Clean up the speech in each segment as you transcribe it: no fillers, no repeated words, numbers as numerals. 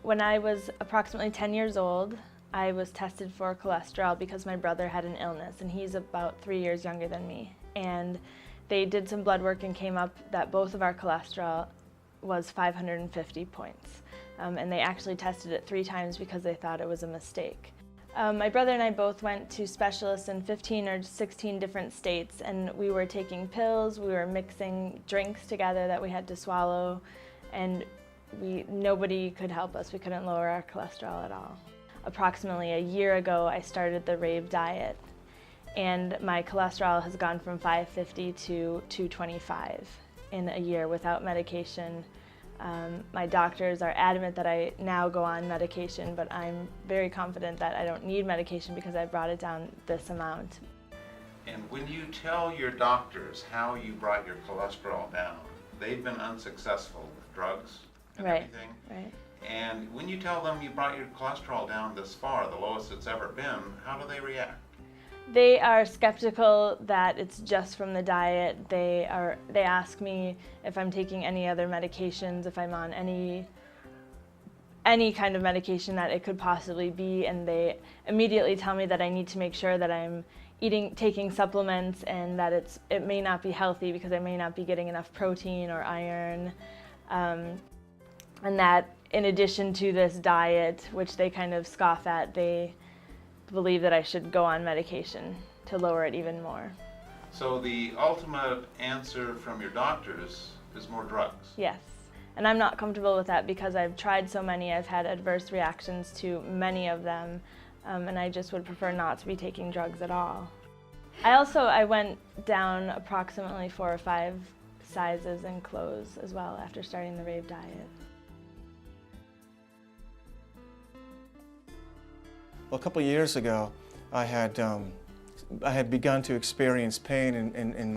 When I was approximately 10 years old, I was tested for cholesterol because my brother had an illness, and he's about 3 years younger than me. And they did some blood work and came up that both of our cholesterol was 550 points. And they actually tested it 3 times because they thought it was a mistake. My brother and I both went to specialists in 15 or 16 different states, and we were taking pills, we were mixing drinks together that we had to swallow, and nobody could help us. We couldn't lower our cholesterol at all. Approximately a year ago, I started the Rave Diet, and my cholesterol has gone from 550 to 225 in a year without medication. My doctors are adamant that I now go on medication, but I'm very confident that I don't need medication because I brought it down this amount. And when you tell your doctors how you brought your cholesterol down, they've been unsuccessful with drugs and everything. Right. And when you tell them you brought your cholesterol down this far, the lowest it's ever been, how do they react? They are skeptical that it's just from the diet. They ask me if I'm taking any other medications, if I'm on any kind of medication that it could possibly be, and they immediately tell me that I need to make sure that I'm taking supplements and that it may not be healthy because I may not be getting enough protein or iron, and that in addition to this diet, which they kind of scoff at, they believe that I should go on medication to lower it even more. So the ultimate answer from your doctors is more drugs? Yes, and I'm not comfortable with that because I've tried so many. I've had adverse reactions to many of them, and I just would prefer not to be taking drugs at all. I went down approximately 4 or 5 sizes in clothes as well after starting the Rave Diet. Well, a couple of years ago, I had begun to experience pain in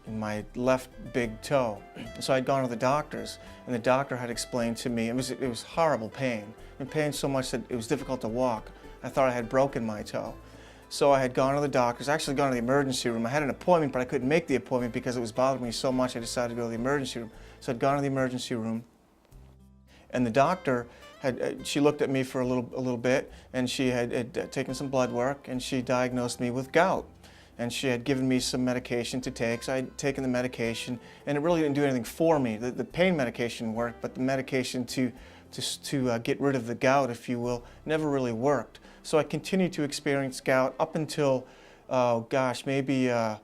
my left big toe. So I'd gone to the doctors, and the doctor had explained to me it was horrible pain, and pain so much that it was difficult to walk. I thought I had broken my toe. So I had gone to the doctors, actually gone to the emergency room. I had an appointment, but I couldn't make the appointment because it was bothering me so much. I decided to go to the emergency room. So I'd gone to the emergency room, and the doctor she looked at me for a little bit, and she had taken some blood work, and she diagnosed me with gout. And she had given me some medication to take, so I'd taken the medication, and it really didn't do anything for me. The pain medication worked, but the medication to get rid of the gout, if you will, never really worked. So I continued to experience gout up until, oh gosh, maybe a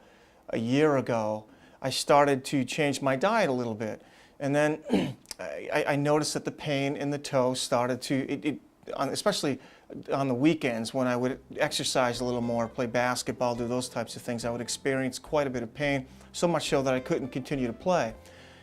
year ago. I started to change my diet a little bit, and then I noticed that the pain in the toe started to, especially on the weekends when I would exercise a little more, play basketball, do those types of things, I would experience quite a bit of pain, so much so that I couldn't continue to play.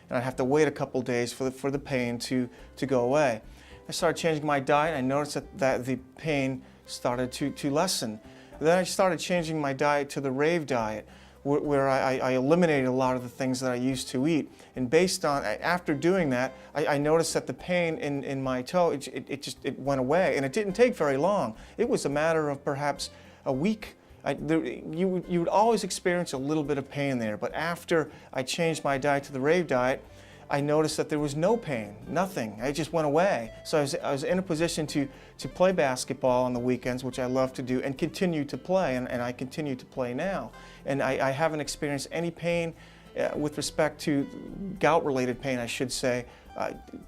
And I'd have to wait a couple days for the pain to go away. I started changing my diet. I noticed that the pain started to lessen. Then I started changing my diet to the Rave Diet, where I eliminated a lot of the things that I used to eat. And after doing that, I noticed that the pain in my toe, it went away. And it didn't take very long. It was a matter of perhaps a week. You would always experience a little bit of pain there. But after I changed my diet to the Rave Diet, I noticed that there was no pain, nothing. It just went away. So I was in a position to play basketball on the weekends, which I love to do, and continue to play, and I continue to play now. And I haven't experienced any pain with respect to gout-related pain, I should say,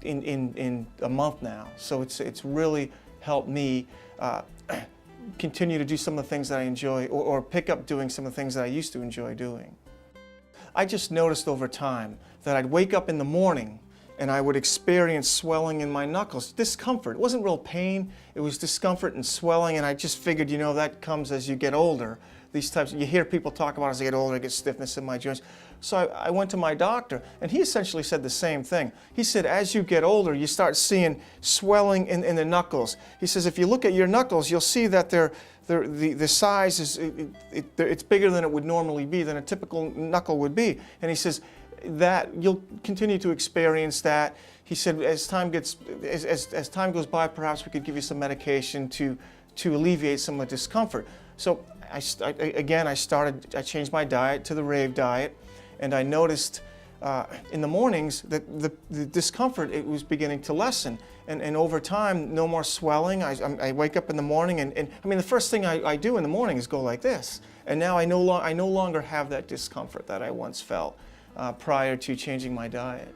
in a month now. So it's really helped me continue to do some of the things that I enjoy, or pick up doing some of the things that I used to enjoy doing. I just noticed over time that I'd wake up in the morning and I would experience swelling in my knuckles, discomfort. It wasn't real pain, it was discomfort and swelling, and I just figured, you know, that comes as you get older. You hear people talk about as I get older, I get stiffness in my joints. So I went to my doctor, and he essentially said the same thing. He said, as you get older, you start seeing swelling in the knuckles. He says, if you look at your knuckles, you'll see that the size is it's bigger than it would normally be, than a typical knuckle would be. And he says that you'll continue to experience that. He said as time goes by, perhaps we could give you some medication to alleviate some of the discomfort. So I changed my diet to the Rave Diet, and I noticed in the mornings, the discomfort, it was beginning to lessen. And over time, no more swelling. I wake up in the morning, and I mean, the first thing I do in the morning is go like this. And now I no longer have that discomfort that I once felt prior to changing my diet.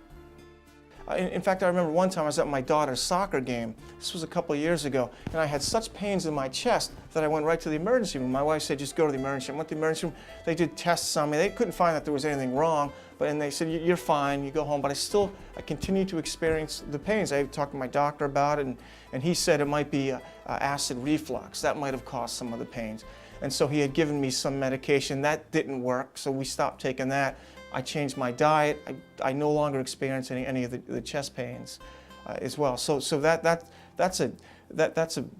In fact, I remember one time I was at my daughter's soccer game. This was a couple of years ago, and I had such pains in my chest that I went right to the emergency room. My wife said, just go to the emergency room. I went to the emergency room. They did tests on me. They couldn't find that there was anything wrong, and they said, you're fine, you go home. But I continued to experience the pains. I talked to my doctor about it, and he said it might be acid reflux. That might have caused some of the pains. And so he had given me some medication. That didn't work, so we stopped taking that. I changed my diet. I no longer experience any of the chest pains as well. So that's been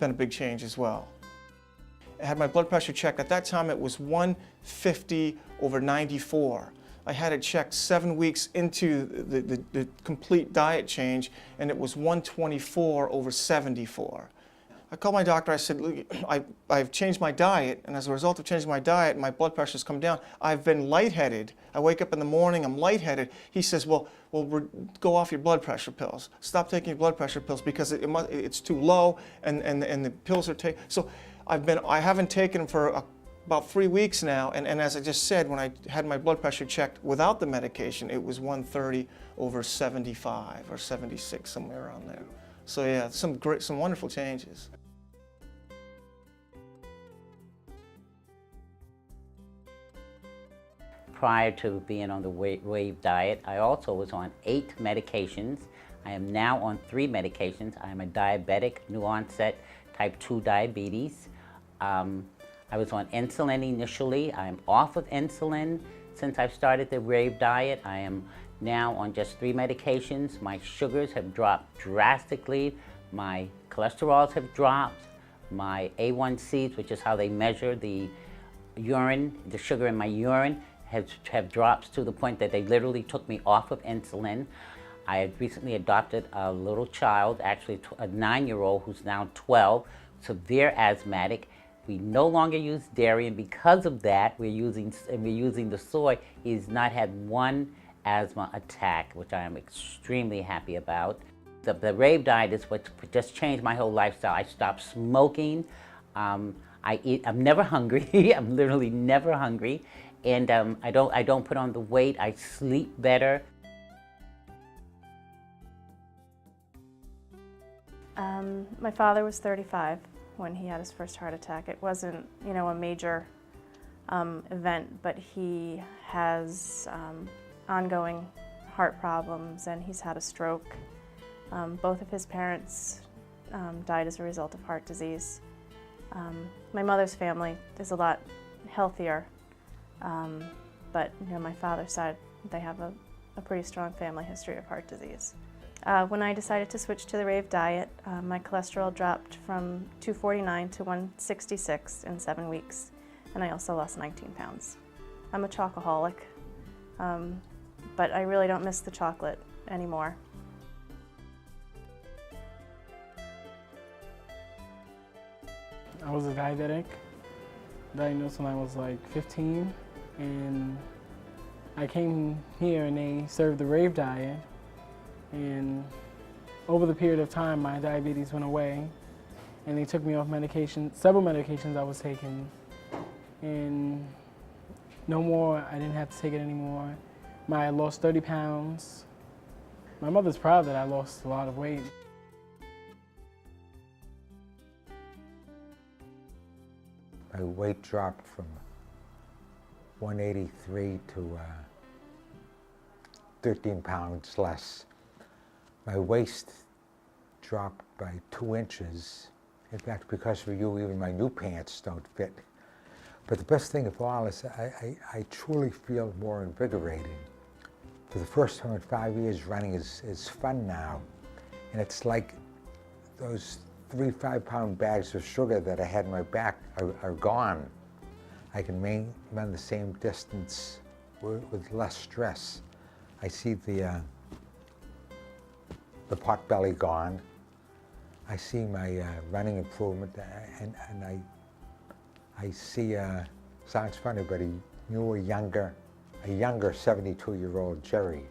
a big change as well. I had my blood pressure checked. At that time, it was 150/94. I had it checked 7 weeks into the complete diet change, and it was 124/74. I called my doctor. I said, look, I've changed my diet, and as a result of changing my diet, my blood pressure's come down. I've been lightheaded. I wake up in the morning, I'm lightheaded. He says, well, go off your blood pressure pills. Stop taking your blood pressure pills because it's too low, and the pills are taken. So I haven't taken them for about 3 weeks now, and as I just said, when I had my blood pressure checked without the medication, it was 130/75 or 76, somewhere around there. So yeah, some wonderful changes. Prior to being on the Rave diet, I also was on 8 medications. I am now on 3 medications. I am a diabetic, new onset, type 2 diabetes. I was on insulin initially. I am off of insulin since I've started the Rave diet. I am now on just 3 medications. My sugars have dropped drastically. My cholesterols have dropped. My A1Cs, which is how they measure the urine, the sugar in my urine, have dropped to the point that they literally took me off of insulin. I had recently adopted a little child, actually a 9-year-old who's now 12, severe asthmatic. We no longer use dairy, and because of that, we're using the soy. He's not had one asthma attack, which I am extremely happy about. The Rave diet is what just changed my whole lifestyle. I stopped smoking. I'm never hungry. I'm literally never hungry, and I don't put on the weight. I sleep better. My father was 35 when he had his first heart attack. It wasn't, a major event, but he has ongoing heart problems, and he's had a stroke. Both of his parents died as a result of heart disease. My mother's family is a lot healthier, but my father's side, they have a pretty strong family history of heart disease. When I decided to switch to the Rave diet, my cholesterol dropped from 249 to 166 in 7 weeks, and I also lost 19 pounds. I'm a chocoholic, but I really don't miss the chocolate anymore. I was a diabetic, diagnosed when I was like 15, and I came here and they served the Rave diet, and over the period of time my diabetes went away, and they took me off medication, several medications I was taking, and no more, I didn't have to take it anymore. I lost 30 pounds. My mother's proud that I lost a lot of weight. My weight dropped from 183 to 13 pounds less. My waist dropped by 2 inches. In fact, because of you, even my new pants don't fit. But the best thing of all is I truly feel more invigorated. For the first time in 5 years, running is fun now. And it's like those 3 5-pound bags of sugar that I had in my back are gone. I can run the same distance with less stress. I see the pot belly gone. I see my running improvement, and I see, sounds funny, but a younger 72-year-old Jerry.